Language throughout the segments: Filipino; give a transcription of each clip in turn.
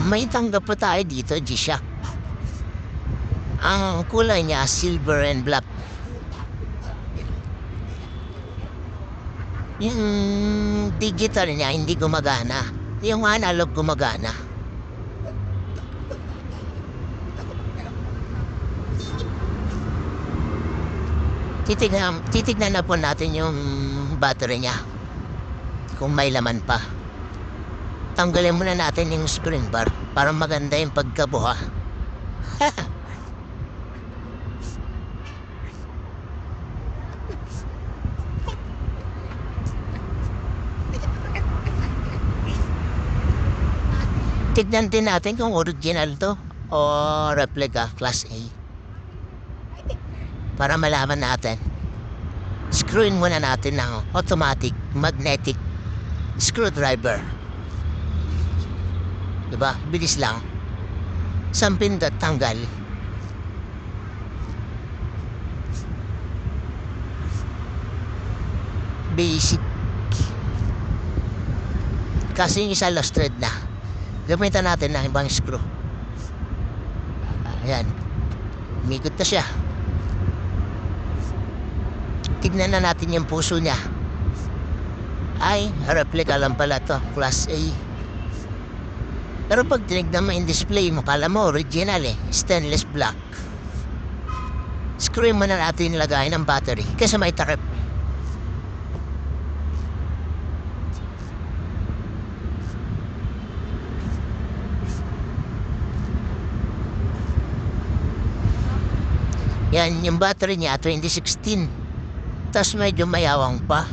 May tanggap po tayo dito, G-Shock. Ang kulay niya, silver and black. Yung digital niya, hindi gumagana. Yung analog gumagana. Titignan na po natin yung battery niya. Kung may laman pa. Tanggalin muna natin yung screen bar para maganda yung pagkabuha. Tignan din natin kung original to o replica class A. Para malaman natin. Screwin muna natin ng automatic magnetic screwdriver. Diba? Bilis lang. Isang pindot tanggal. Basic. Kasi yung isa lost thread na. Gamitan natin ng ibang screw. Ayan. Umikot na siya. Tignan na natin yung puso niya. Ay, replica lang pala to. Class A. Pero pag tinignan mo yung display mo, kala mo original eh. Stainless black. Screw mo na natin yung lagay ng battery kasi may takip. Yan, yung battery niya 2016. Tapos medyo mayawang pa.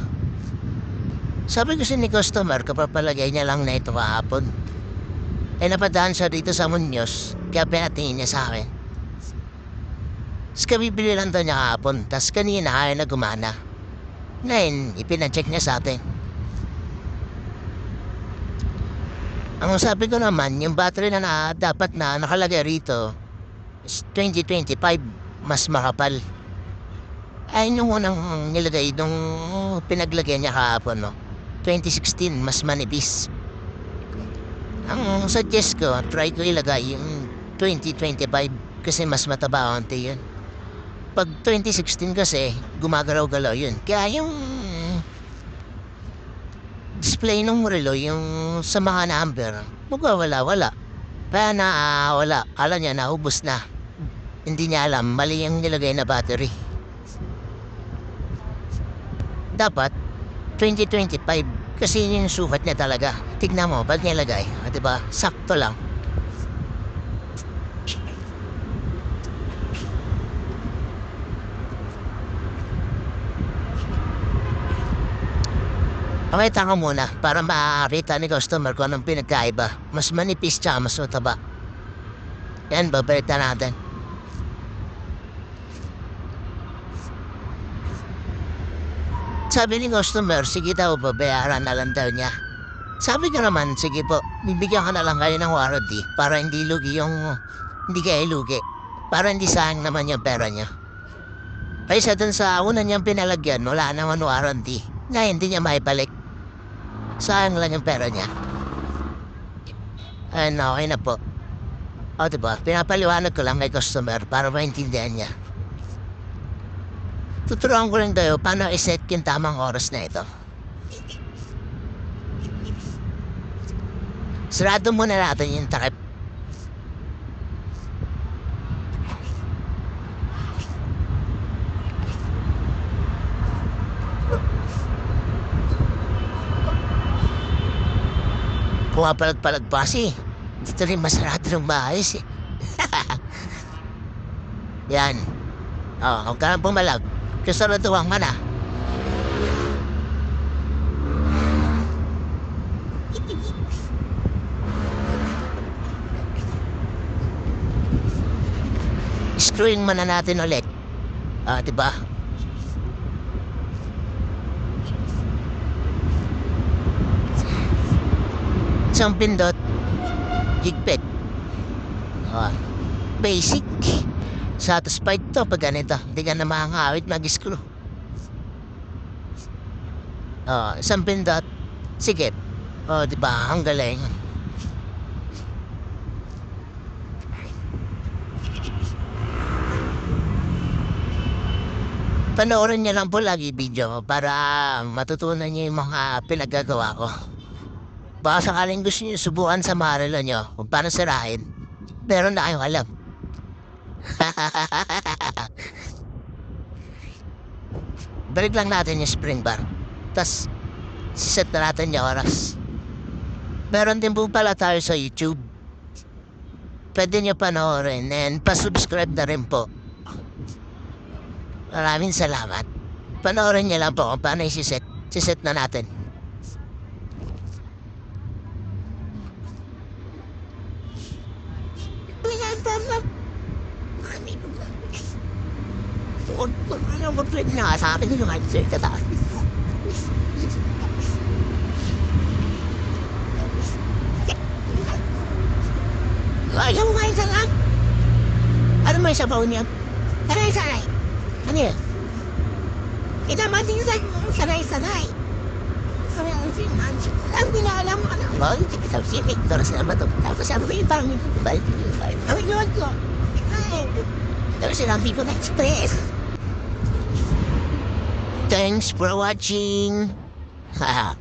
Sabi kasi ni customer, kapapalagay niya lang na ito kahapon. Napadaan siya dito sa Muñoz, kaya pinatingin niya sa akin. Tapos kabibili lang daw niya kahapon, tapos kanina ay na gumana. Ngayon, ipinacheck niya sa atin. Ang sabi ko naman, yung battery na dapat na nakalagay rito is 2025, mas makapal. Ay, yung unang nilagay nung pinaglagay niya kahapon, no? 2016, mas manipis. Ang suggest ko, try ko ilagay yung 2025 kasi mas mataba onti yun. Pag 2016 kasi, gumagalaw-galaw yun. Kaya yung display ng relo, yung sa mga number, magwawala-wala. Kaya wala. Kala niya, naubos na. Hindi niya alam, mali yung nilagay na battery. Dapat 2025 kasi yun yung sukat niya talaga. Tignan mo, pag nilagay, diba? Sakto lang. Pakita ko muna para makakita ni customer kung anong pinagkaiba. Mas manipis tsaka mas mataba. Yan, babalitan natin. Sabi ni customer, sige daw, babayaran na lang daw niya. Sabi ko naman, sige po, bibigyan ka na lang kayo ng warranty para hindi lugi hindi kayo lugi. Para hindi sayang naman yung pera niya. Kaysa dun sa una niyang pinalagyan, wala naman warranty. Na hindi niya maibalik. Sayang lang yung pera niya. Ayun, okay na po. O diba, pinapaliwanag ko lang kay customer para maintindihan niya. Tuturuan ko rin kayo paano iset yung tamang oras na ito. Sarado muna natin yung takip. Pumapalag-palag pa si. Dito rin masarado ng maayos eh. Yan. Huwag ka nang pumalag. Kasaraduhan ka na. Screwing muna natin ulit. Diba? Isang pindot. Higpit. Basic. Satisfied to pag ganito. Hindi ka na makakawit mag-screw. Isang pindot. Sige. Diba? Ang galing. Panoorin niyo lang po lagi video ko para matutunan niyo yung mga pinaggagawa ko. Baka sakaling gusto niyo subukan sa marilo niyo kung paano sirahin. Meron na kayong alam. Balik lang natin yung spring bar. Tapos, set na natin yung oras. Meron din po pala tayo sa YouTube. Pwede nyo panoorin and pa-subscribe na rin po. Maraming salamat. Panoorin nyo lang po kung paano isiset. Siset na natin. Ano mo trip na sa akin yung answer ka tayo. Ayaw mo kain sa lang? Ano may sabaw niya? Sanay-sanay. Ano yun? Itamating sa sanay-sanay. Ang pinaalam mo na. Well, sabi si Victor sa bato. Tapos sabi ko yung parang balik. Ang inuwan ko. Tapos sinabi ko na express. Thanks for watching. Haha.